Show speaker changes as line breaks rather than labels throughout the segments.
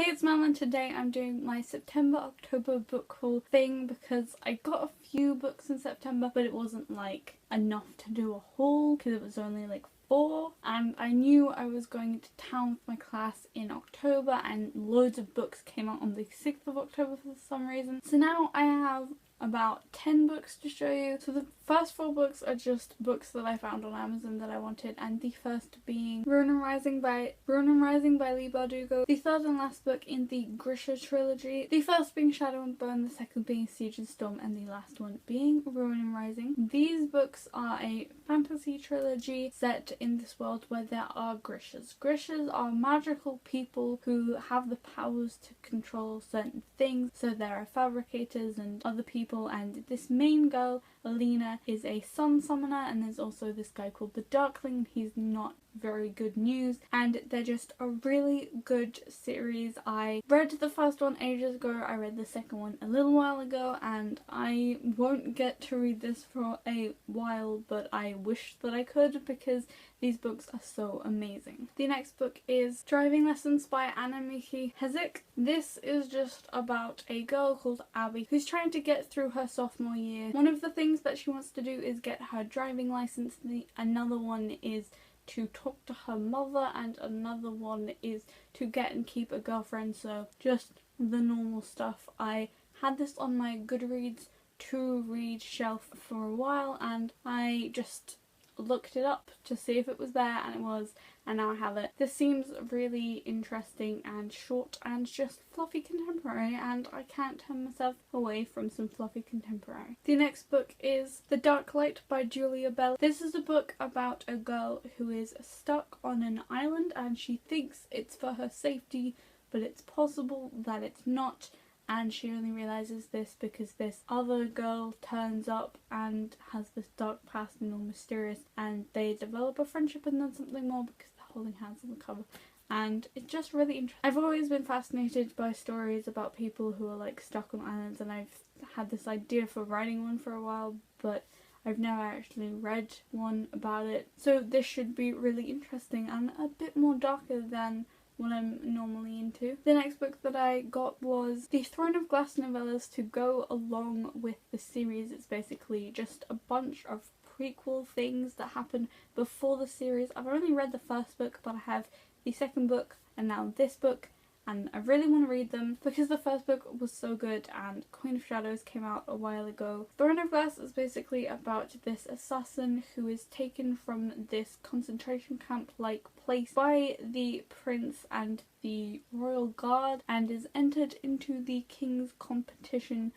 Hey, it's Mel, and today I'm doing my September-October book haul thing because I got a few books in September, but it wasn't like enough to do a haul because it was only like 4, and I knew I was going to town with my class in October and loads of books came out on the 6th of October for some reason. So now I have about 10 books to show you. So the first 4 books are just books that I found on Amazon that I wanted, and the first being Ronan Rising by Leigh Bardugo, the third and last book in the Grisha trilogy, the first being Shadow and Bone, the second being Siege and Storm, and the last one being Ronan Rising. These books are a fantasy trilogy set in this world where there are Grishas. Grishas are magical people who have the powers to control certain things, so there are fabricators and other people, and this main girl, Alina, is a sun summoner, and there's also this guy called the Darkling. He's not very good news, and they're just a really good series. I read the first one ages ago, I read the second one a little while ago, and I won't get to read this for a while, but I wish that I could because these books are so amazing. The next book is Driving Lessons by Annemieke Hezik. This is just about a girl called Abby who's trying to get through her sophomore year. One of the things that she wants to do is get her driving license, another one is to talk to her mother, and another one is to get and keep a girlfriend, so just the normal stuff. I had this on my Goodreads to read shelf for a while, and I just looked it up to see if it was there, and it was, and now I have it. This seems really interesting and short and just fluffy contemporary, and I can't turn myself away from some fluffy contemporary. The next book is The Dark Light by Julia Bell. This is a book about a girl who is stuck on an island and she thinks it's for her safety, but it's possible that it's not. And she only realises this because this other girl turns up and has this dark past and all mysterious, and they develop a friendship and then something more because they're holding hands on the cover. And it's just really interesting. I've always been fascinated by stories about people who are like stuck on islands, and I've had this idea for writing one for a while, but I've never actually read one about it. So this should be really interesting and a bit more darker than what I'm normally into. The next book that I got was the Throne of Glass novellas to go along with the series. It's basically just a bunch of prequel things that happen before the series. I've only read the first book, but I have the second book and now this book, and I really want to read them because the first book was so good and Queen of Shadows came out a while ago. Throne of Glass is basically about this assassin who is taken from this concentration camp like place by the prince and the royal guard and is entered into the king's competition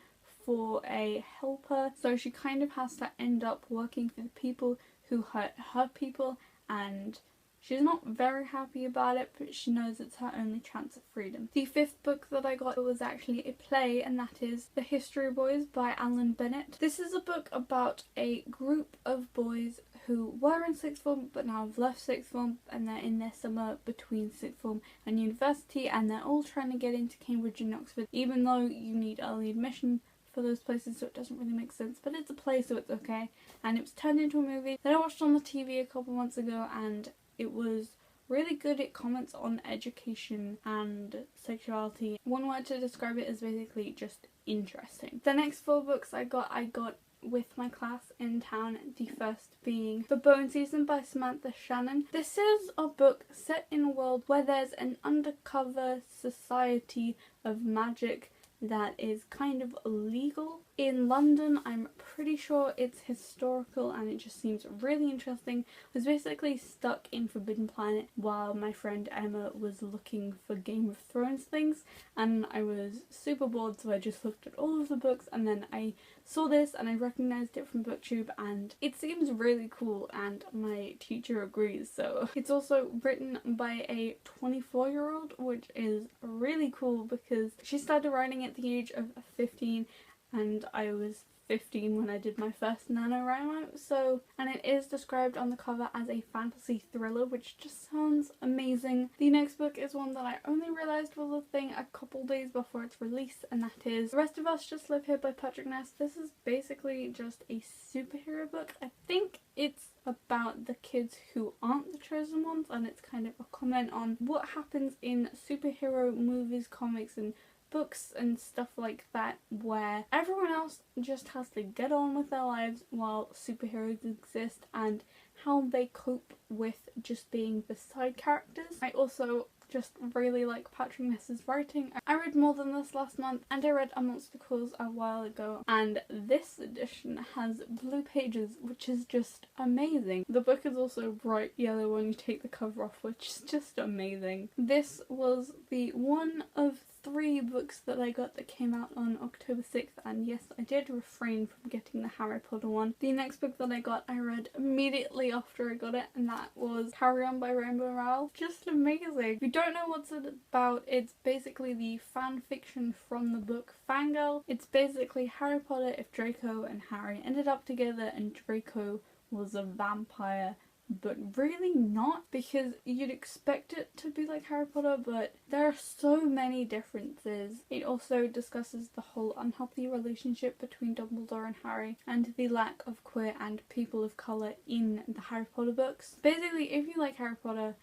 for a helper. So she kind of has to end up working for the people who hurt her people, and she's not very happy about it, but she knows it's her only chance of freedom. The 5th book that I got was actually a play, and that is The History Boys by Alan Bennett. This is a book about a group of boys who were in 6th form but now have left 6th form, and they're in their summer between 6th form and university, and they're all trying to get into Cambridge and Oxford, even though you need early admission for those places, so it doesn't really make sense, but it's a play, so it's okay. And it was turned into a movie that I watched on the TV a couple months ago, and it was really good. It comments on education and sexuality. One word to describe it is basically just interesting. The next 4 books I got with my class in town, the first being The Bone Season by Samantha Shannon. This is a book set in a world where there's an undercover society of magic that is kind of illegal in London. I'm pretty sure it's historical and it just seems really interesting. I was basically stuck in Forbidden Planet while my friend Emma was looking for Game of Thrones things, and I was super bored, so I just looked at all of the books, and then I saw this and I recognised it from BookTube, and it seems really cool and my teacher agrees. So it's also written by a 24-year-old, which is really cool because she started writing at the age of 15 and I was 15 when I did my first NaNoWriMo, so, and it is described on the cover as a fantasy thriller, which just sounds amazing. The next book is one that I only realised was a thing a couple days before its release, and that is The Rest of Us Just Live Here by Patrick Ness. This is basically just a superhero book. I think it's about the kids who aren't the chosen ones, and it's kind of a comment on what happens in superhero movies, comics and books and stuff like that, where everyone else just has to get on with their lives while superheroes exist, and how they cope with just being the side characters. I also just really like Patrick Ness's writing. I read More Than This last month, and I read A Monster Calls a while ago, and this edition has blue pages, which is just amazing. The book is also bright yellow when you take the cover off, which is just amazing. This was the one of 3 books that I got that came out on October 6th, and yes, I did refrain from getting the Harry Potter one. The next book that I got, I read immediately after I got it, and that was Carry On by Rainbow Rowell. Just amazing. If you don't know what's it about, it's basically the fan fiction from the book Fangirl. It's basically Harry Potter if Draco and Harry ended up together and Draco was a vampire, but really not, because you'd expect it to be like Harry Potter, but there are so many differences. It also discusses the whole unhealthy relationship between Dumbledore and Harry, and the lack of queer and people of colour in the Harry Potter books. Basically, if you like Harry Potter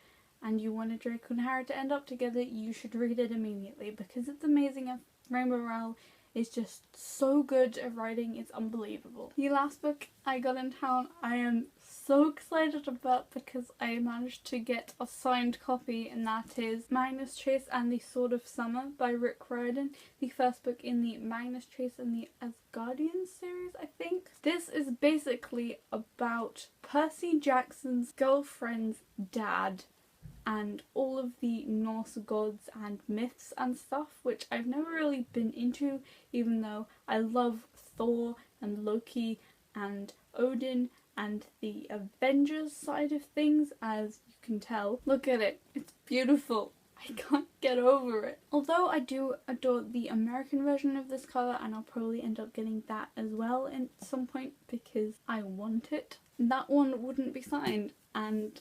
and you wanted Draco and Harry to end up together, you should read it immediately, because it's amazing, and Rainbow Rowell is just so good at writing, it's unbelievable. The last book I got in town, I am so excited about, because I managed to get a signed copy, and that is Magnus Chase and the Sword of Summer by Rick Riordan, the first book in the Magnus Chase and the Asgardian series, I think. This is basically about Percy Jackson's girlfriend's dad and all of the Norse gods and myths and stuff, which I've never really been into, even though I love Thor and Loki and Odin and the Avengers side of things, as you can tell. Look at it, it's beautiful. I can't get over it. Although I do adore the American version of this cover, and I'll probably end up getting that as well at some point because I want it, that one wouldn't be signed, and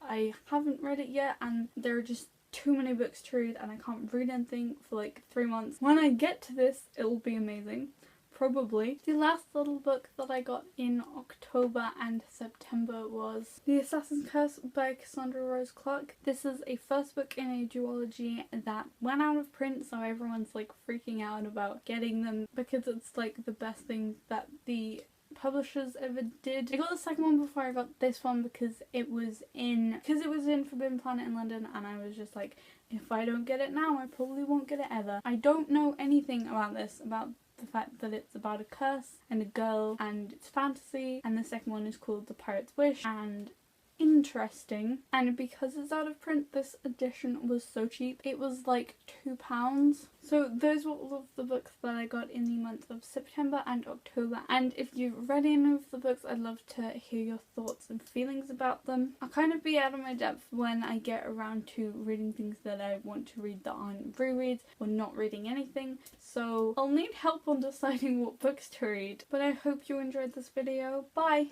I haven't read it yet, and there are just too many books to read, and I can't read anything for like 3 months. When I get to this, it will be amazing. Probably. The last little book that I got in October and September was The Assassin's Curse by Cassandra Rose Clarke. This is a first book in a duology that went out of print, so everyone's like freaking out about getting them because it's like the best thing that the publishers ever did. I got the second one before I got this one because it was in Forbidden Planet in London, and I was just like, if I don't get it now, I probably won't get it ever. I don't know anything about this, about the fact that it's about a curse and a girl and it's fantasy, and the second one is called The Pirate's Wish and interesting, and because it's out of print, this edition was so cheap. It was like £2. So those were all of the books that I got in the month of September and October, and if you've read any of the books, I'd love to hear your thoughts and feelings about them. I'll kind of be out of my depth when I get around to reading things that I want to read that aren't rereads or not reading anything, so I'll need help on deciding what books to read. But I hope you enjoyed this video. Bye!